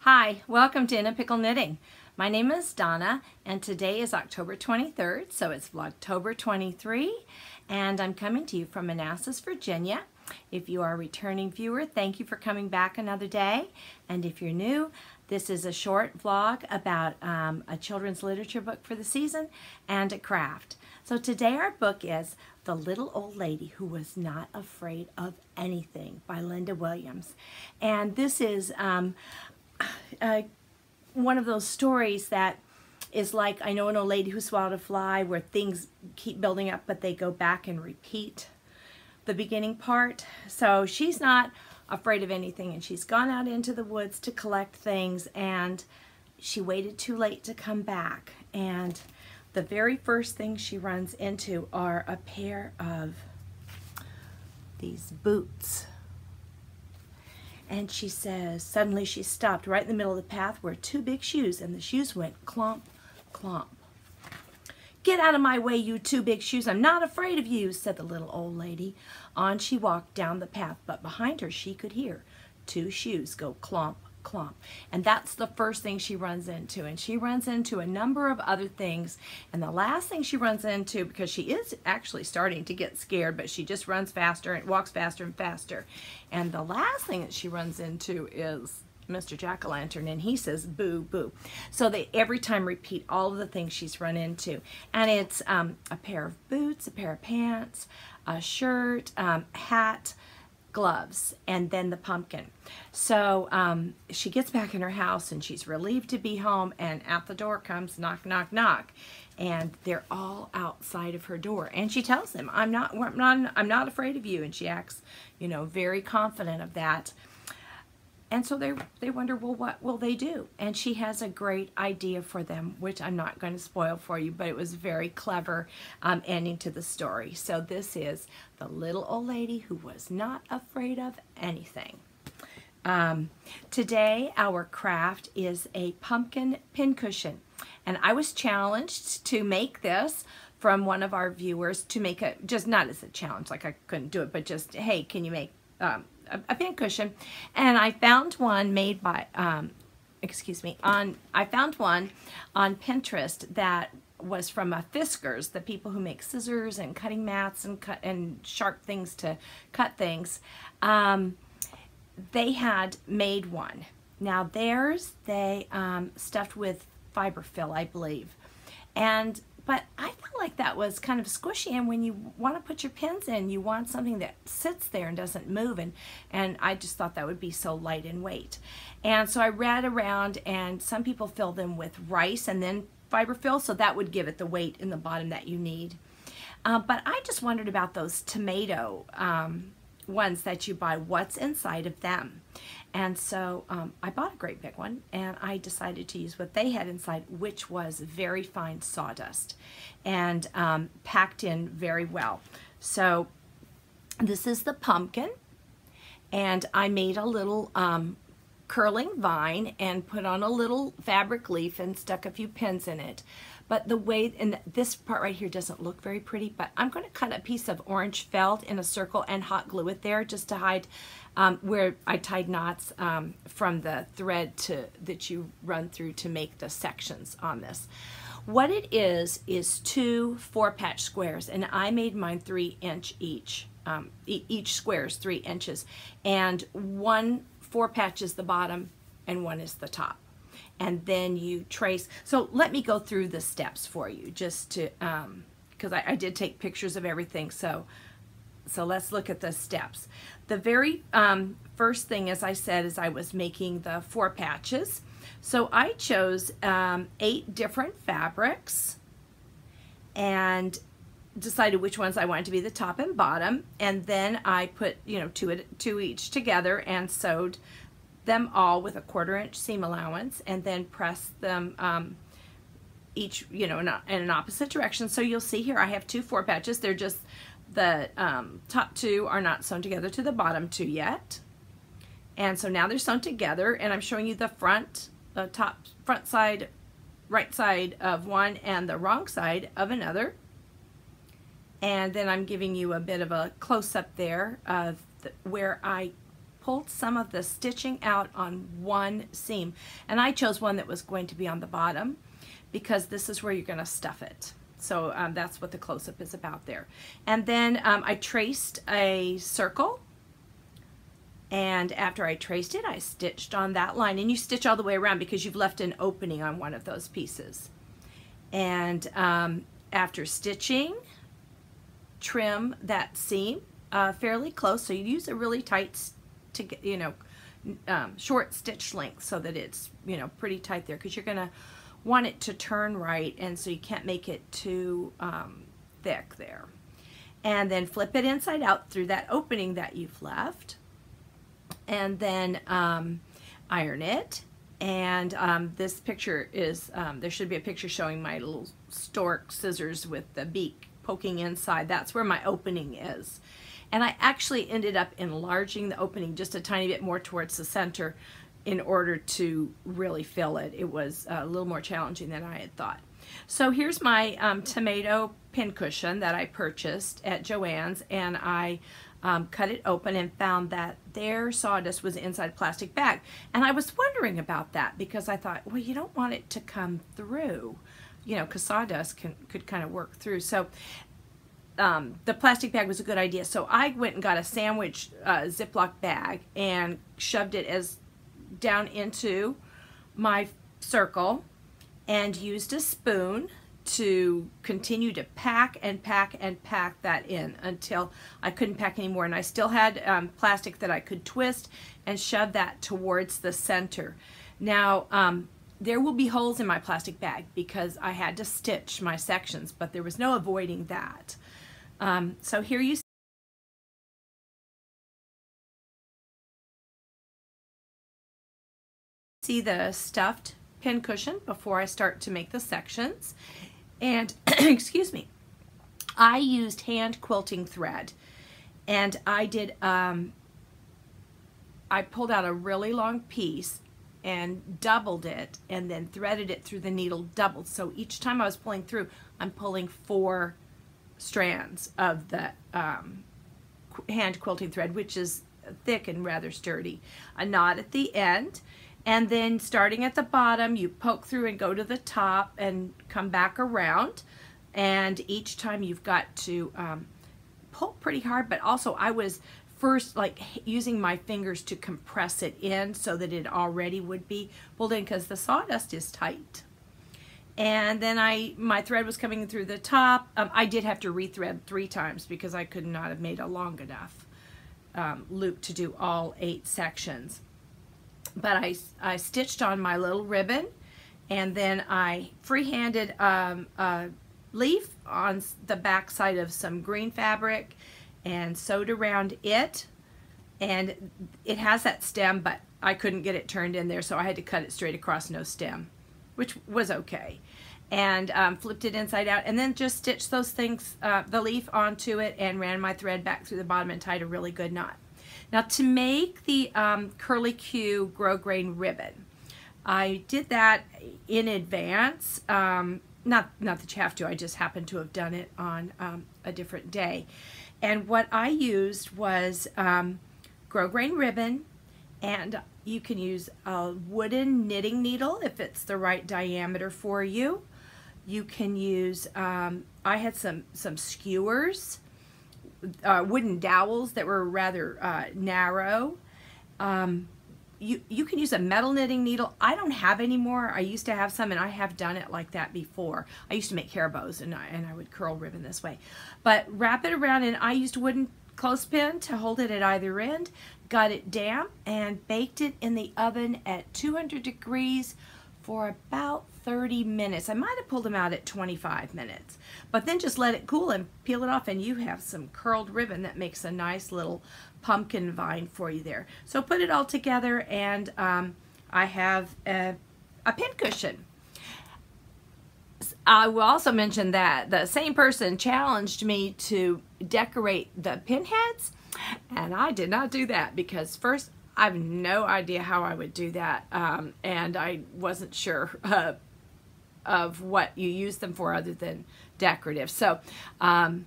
Hi, welcome to In a Pickle Knitting. My name is Donna and today is October 23rd, so it's Vlogtober 23, and I'm coming to you from Manassas, Virginia. If you are a returning viewer, thank you for coming back another day, and if you're new, this is a short vlog about a children's literature book for the season and a craft. So today our book is The Little Old Lady Who Was Not Afraid of Anything by Linda Williams, and this is one of those stories that is like, I Know an Old Lady Who Swallowed a Fly, where things keep building up but they go back and repeat the beginning part. So she's not afraid of anything, and she's gone out into the woods to collect things, and she waited too late to come back, and the very first thing she runs into are a pair of these boots. And she says, suddenly she stopped right in the middle of the path where two big shoes, and the shoes went clomp, clomp. "Get out of my way, you two big shoes. I'm not afraid of you," said the little old lady. On she walked down the path, but behind her she could hear two shoes go clomp, clomp. And that's the first thing she runs into. And she runs into a number of other things. And the last thing she runs into, because she is actually starting to get scared, but she just runs faster and walks faster and faster. And the last thing that she runs into is Mr. Jack-o'-lantern, and he says boo boo. So they every time repeat all of the things she's run into, and it's a pair of boots, a pair of pants, a shirt, hat, gloves, and then the pumpkin. So she gets back in her house and she's relieved to be home, and at the door comes knock, knock, knock, and they're all outside of her door, and she tells them, I'm not afraid of you," and she acts, you know, very confident of that. And so they wonder, well, what will they do? And she has a great idea for them, which I'm not going to spoil for you, but it was very clever ending to the story. So this is The Little Old Lady Who Was Not Afraid of Anything. Today our craft is a pumpkin pincushion. And I was challenged to make this from one of our viewers, to make it, just not as a challenge, like I couldn't do it, but just, hey, can you make a pincushion? And I found one made by, I found one on Pinterest that was from Fiskars, the people who make scissors and cutting mats and sharp things to cut things. They had made one. Now theirs, they stuffed with fiberfill, I believe. But I felt like that was kind of squishy, and when you want to put your pins in, you want something that sits there and doesn't move, and I just thought that would be so light in weight. And so I read around, and some people fill them with rice and then fiberfill, so that would give it the weight in the bottom that you need. But I just wondered about those tomato ones that you buy, what's inside of them. And so I bought a great big one, and I decided to use what they had inside, which was very fine sawdust and packed in very well. So this is the pumpkin, and I made a little curling vine and put on a little fabric leaf and stuck a few pins in it. But the way, and this part right here doesn't look very pretty, but I'm going to cut a piece of orange felt in a circle and hot glue it there just to hide where I tied knots from the thread that you run through to make the sections on this. What it is two 4-patch squares, and I made mine 3" each. Each square is 3 inches, and one 4-patch is the bottom and one is the top. And then you trace. So let me go through the steps for you, just to because I did take pictures of everything. So let's look at the steps. The very first thing, as I said, is I was making the 4 patches. So I chose 8 different fabrics and decided which ones I wanted to be the top and bottom, and then I put, you know, two each together and sewed them all with a 1/4 inch seam allowance, and then pressed them each, you know, in an opposite direction. So you'll see here I have 2 4 patches. They're just the top 2 are not sewn together to the bottom 2 yet, and so now they're sewn together, and I'm showing you the front side, right side of one and the wrong side of another. And then I'm giving you a bit of a close-up there of where I pulled some of the stitching out on one seam, and I chose one that was going to be on the bottom because this is where you're going to stuff it. So that's what the close-up is about there. And then I traced a circle, and after I traced it, I stitched on that line, and you stitch all the way around because you've left an opening on one of those pieces. And after stitching, trim that seam fairly close, so you use a really tight, short stitch length so that it's, pretty tight there, because you're gonna want it to turn right, and so you can't make it too thick there. And then flip it inside out through that opening that you've left, and then iron it. And this picture is, there should be a picture showing my little stork scissors with the beak poking inside. That's where my opening is. And I actually ended up enlarging the opening just a tiny bit more towards the center in order to really fill it. It was a little more challenging than I had thought. So here's my tomato pincushion that I purchased at Joann's, and I cut it open and found that their sawdust was inside a plastic bag. And I was wondering about that because I thought, well, you don't want it to come through, because sawdust could kind of work through. So the plastic bag was a good idea. So I went and got a sandwich Ziploc bag and shoved it down into my circle and used a spoon to continue to pack and pack and pack that in until I couldn't pack anymore. And I still had plastic that I could twist and shove that towards the center. Now, there will be holes in my plastic bag because I had to stitch my sections, but there was no avoiding that. So here you see the stuffed pincushion before I start to make the sections. And excuse me, I used hand quilting thread, and I did I pulled out a really long piece and doubled it and then threaded it through the needle doubled. So each time I was pulling through, I'm pulling 4 strands of the hand quilting thread, which is thick and rather sturdy. A knot at the end, and then starting at the bottom, you poke through and go to the top and come back around. And each time you've got to pull pretty hard, but also I was first using my fingers to compress it in so that it already would be pulled in because the sawdust is tight. And then my thread was coming through the top. I did have to rethread 3 times because I could not have made a long enough loop to do all 8 sections. But I stitched on my little ribbon, and then I freehanded a leaf on the back side of some green fabric and sewed around it. And it has that stem, but I couldn't get it turned in there, so I had to cut it straight across, no stem, which was okay. And flipped it inside out, and then just stitched those things, the leaf onto it, and ran my thread back through the bottom and tied a really good knot. Now to make the curly Q grosgrain ribbon, I did that in advance. Not that you have to, I just happened to have done it on a different day. And what I used was grosgrain ribbon, and you can use a wooden knitting needle if it's the right diameter for you. You can use, I had some skewers, wooden dowels that were rather narrow. You can use a metal knitting needle. I don't have any more. I used to have some, and I have done it like that before. I used to make hair bows, and I would curl ribbon this way. But wrap it around, and I used a wooden clothespin to hold it at either end, got it damp, and baked it in the oven at 200 degrees for about 30 minutes. I might have pulled them out at 25 minutes, but then just let it cool and peel it off, and you have some curled ribbon that makes a nice little pumpkin vine for you there. So put it all together, and I have a pincushion. I will also mention that the same person challenged me to decorate the pin heads, and I did not do that because first, I have no idea how I would do that, and I wasn't sure of what you use them for other than decorative. So, and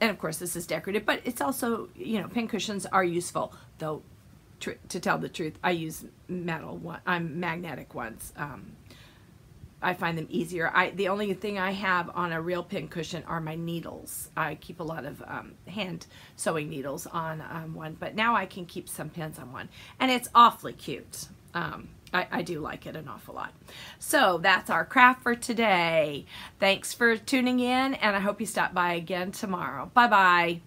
of course this is decorative, but it's also, you know, pin cushions are useful, though to tell the truth, I use magnetic ones. I find them easier. The only thing I have on a real pin cushion are my needles. I keep a lot of hand sewing needles on one, but now I can keep some pins on one, and it's awfully cute. I do like it an awful lot. So that's our craft for today. Thanks for tuning in, and I hope you stop by again tomorrow. Bye-bye.